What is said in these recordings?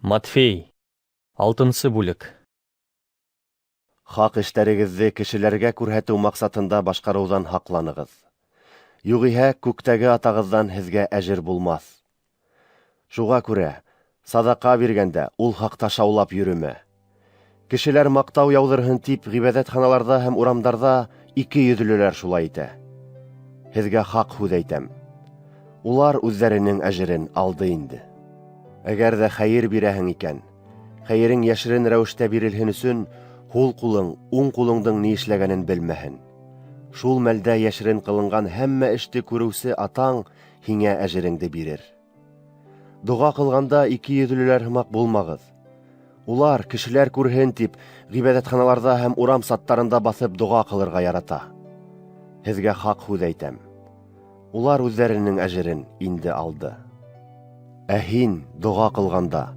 Матфей, 6 бүлек. Хак эштәрегезне кешеләргә күрһәтү максатында башкарыудан һакланыгыз. Югыйһә күктәге атагыздан һезгә әҗер булмас. Шуға күрә, садака биргәндә ул хакта шаулап йөрөмә. Кешеләр мактау яудырһын тип гыйбадәтханаларда һәм урамдарда ике йөҙлөләр шулай итә. Һезгә хак һүҙ әйтәм. Улар үзләренең әҗерен алды инде. Әгәр дә хәйер бирәһең икән, хәйерең яшерен рәвештә бирелһен өсөн, һул ҡулың, уң ҡулыңдың ни эшләгәнен белмәһен. Шул мәлдә яшерен ҡылынған һәммә эште күреүсе атаң һиңә әжереңде бирер. Дуға ҡылғанда ике йөҙлөләр һымаҡ булмағыҙ. Улар кешеләр күрһен тип ғибәдәтханаларда һәм урам саттарында баҫып дуға ҡылырға ярата. Һеҙгә хаҡ һүҙ әйтәм. Улар үҙҙәренең әжерен инде алды. Ә һин дуға ҡылғанда,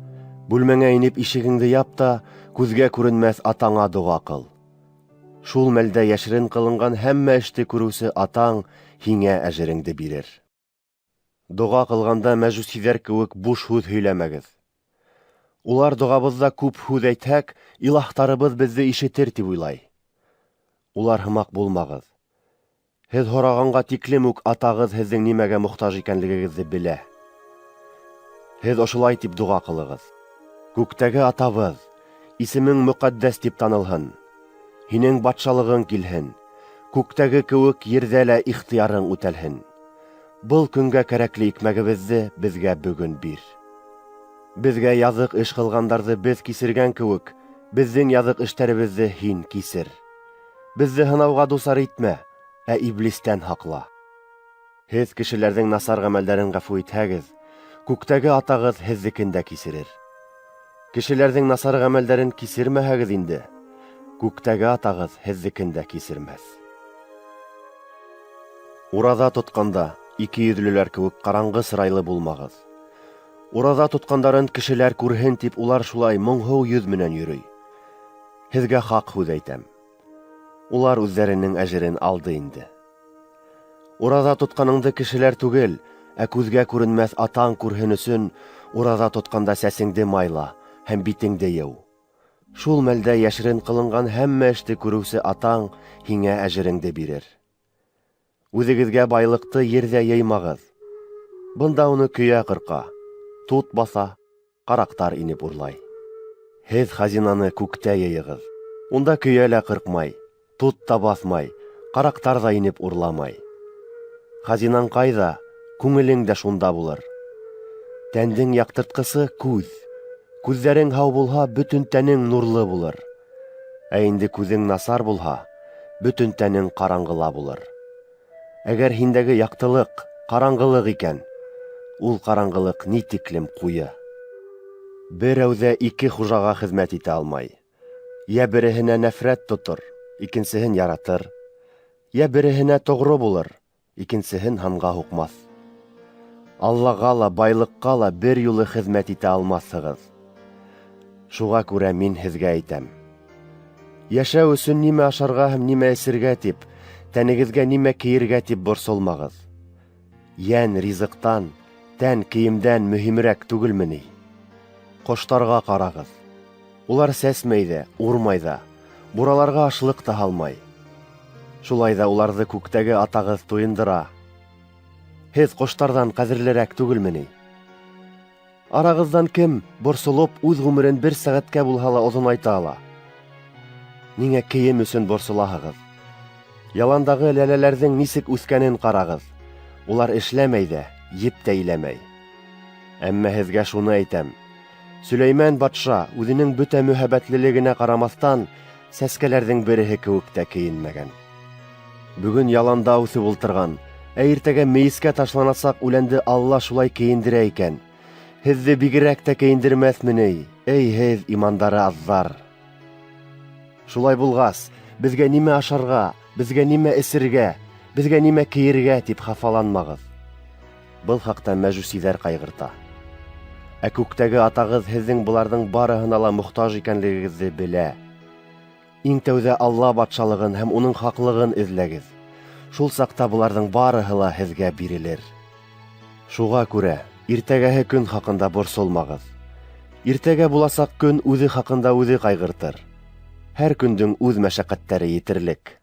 бүлмәңә инеп ишегеңде яп та, күҙгә күренмәҫ атаңа дуға ҡыл. Шул мәлдә яшерен ҡылынған һәммә эште күреүсе атаң һиңә әжереңде бирер. Дуға ҡылғанда мәжүсиҙәр кеүек буш һүҙ һөйләмәгеҙ. Улар доғабыҙҙа күп һүҙ әйтһәк, илаһтарыбыҙ беҙҙе ишетер тип уйлай. Улар һымаҡ булмағыҙ. Һеҙ һорағанға тиклем үк атағыҙ һеҙҙең нимәгә мохтаж икәнлегегеҙҙе белә. Һеҙ ошолай тип дуға ҡылығыҙ. Күктәге атабыҙ, исемең мөҡәддәс тип танылһын. Һинең батшалығың килһен. Күктәге кеүек ерҙә лә ихтыярың үтәлһен. Был көнгә кәрәкле икмәгебеҙҙе беҙгә бөгөн бир. Беҙгә яҙыҡ эш ҡылғандарҙы беҙ кисергән кеүек, беҙҙең яҙыҡ эштәребеҙҙе һин кисер. Беҙҙе һынауға дусар итмә, ә иблистән һаҡла. Һеҙ кешеләрҙең насар ғәмәлдәрен ғәфү итһәгеҙ, күктәге атағыҙ һеҙҙекен дә кисерер. Кешеләрҙең насар ғәмәлдәрен кисермәһәгеҙ инде, күктәге атағыҙ һеҙҙекен дә кисермәҫ. Ураҙа тотҡанда ике йөҙлөләр кеүек ҡараңғы сырайлы булмағыҙ. Ураҙа тотҡандарын кешеләр күрһен тип улар шулай моңһоу йөҙ менән йөрөй. Һеҙгә хаҡ һүҙ әйтәм. Улар үҙҙәренең әжерен алды инде. Ураҙа тотҡаныңды кешеләр түгел, ә күҙгә күренмәҫ атаң күрһен өсөн ураҙа тотҡанда сәсеңде майла һәм битеңде йыу. Шул мәлдә яшерен ҡылынған һәммә эште күреүсе атаң һиңә әжереңде бирер. Үҙегеҙгә байлыҡты ерҙә йыймағыҙ. Бында уны көйә ҡырҡа, тут баҫа, ҡараҡтар инеп урлай. Һеҙ хазинаны күктә йыйығыҙ. Унда көйә лә ҡырҡмай, тут та баҫмай, ҡараҡтар ҙа инеп урламай. Хазинаң ҡайҙа, күңелең дә шунда булыр. Тәндең яҡтыртҡысы күҙ. Күҙҙәрең һау булһа, бөтөн тәнең нурлы булыр. Ә инде күҙең насар булһа, бөтөн тәнең ҡараңғыла булыр. Әгәр һиндәге яҡтылыҡ, ҡараңғылыҡ икән, ул ҡараңғылыҡ ни тиклем ҡуйы. Берәү ҙә ике хужаға хеҙмәт итә алмай. Йә береһенә нәфрәт тотор, икенсеһен яратыр. Йә береһенә тоғро булыр, икенсеһен һанға һуҡмаҫ. Аллаға ла, байлыҡҡа ла бер юлы хеҙмәт итә алмаҫһығыҙ. Шуға күрә мин һеҙгә әйтәм. Йәшәү өсөн нимә ашарға һәм нимә эсергә тип, тәнегеҙгә нимә кейергә тип борсолмағыҙ. Йән ризыҡтан, тән кейемдән мөһимерәк түгелме ни? Ҡоштарға ҡарағыҙ. Улар сәсмәй ҙә, урмай ҙа, бураларға ашлыҡ та һалмай. Шулай ҙа уларҙы күктәге атағыҙ туйындыра. Һеҙ ҡоштарҙан ҡәҙерлерәк түгелме ни? Арағыҙҙан кем борсолоп үҙ ғүмерен бер сәғәткә булһа ла оҙонайта ала? Ниңә кейем өсөн борсолаһығыҙ? Яландағы ләләләрҙең нисек үҫкәнен ҡарағыҙ. Улар эшләмәй ҙә, еп тә иләмәй. Әммә һеҙгә шуны әйтәм. Сөләймән батша үҙенең бөтә мөһабәтлелегенә ҡарамаҫтан, сәскәләрҙең береһе кеүек тә кейенмәгән. Бөгөн яланда үҫеп ултырған, ә иртәгә мейескә ташланасаҡ үләнде Алла шулай кейендерә икән. Һеҙҙе бигерәк тә кейендермәҫме ни, эй һеҙ имандары аҙҙар. Шулай булғас, беҙгә нимә ашарға, беҙгә нимә эсергә, беҙгә нимә кейергә тип хафаланмағыҙ. Был хаҡта мәжүсиҙәр ҡайғырта. Ә күктәге атағыҙ һеҙҙең быларҙың барыһына ла мохтаж икәнлегегеҙҙе белә. Иң тәүҙә Алла батшалығын һәм уның хаҡлығын эҙләгеҙ. Шул саҡта быларҙың барыһы ла һеҙгә бирелер. Шуға күрә иртәгәһе көн хаҡында борсолмағыҙ. Иртәгә буласаҡ көн үҙе хаҡында үҙе ҡайғыртыр. Һәр көндөң үҙ мәшәҡәттәре етерлек.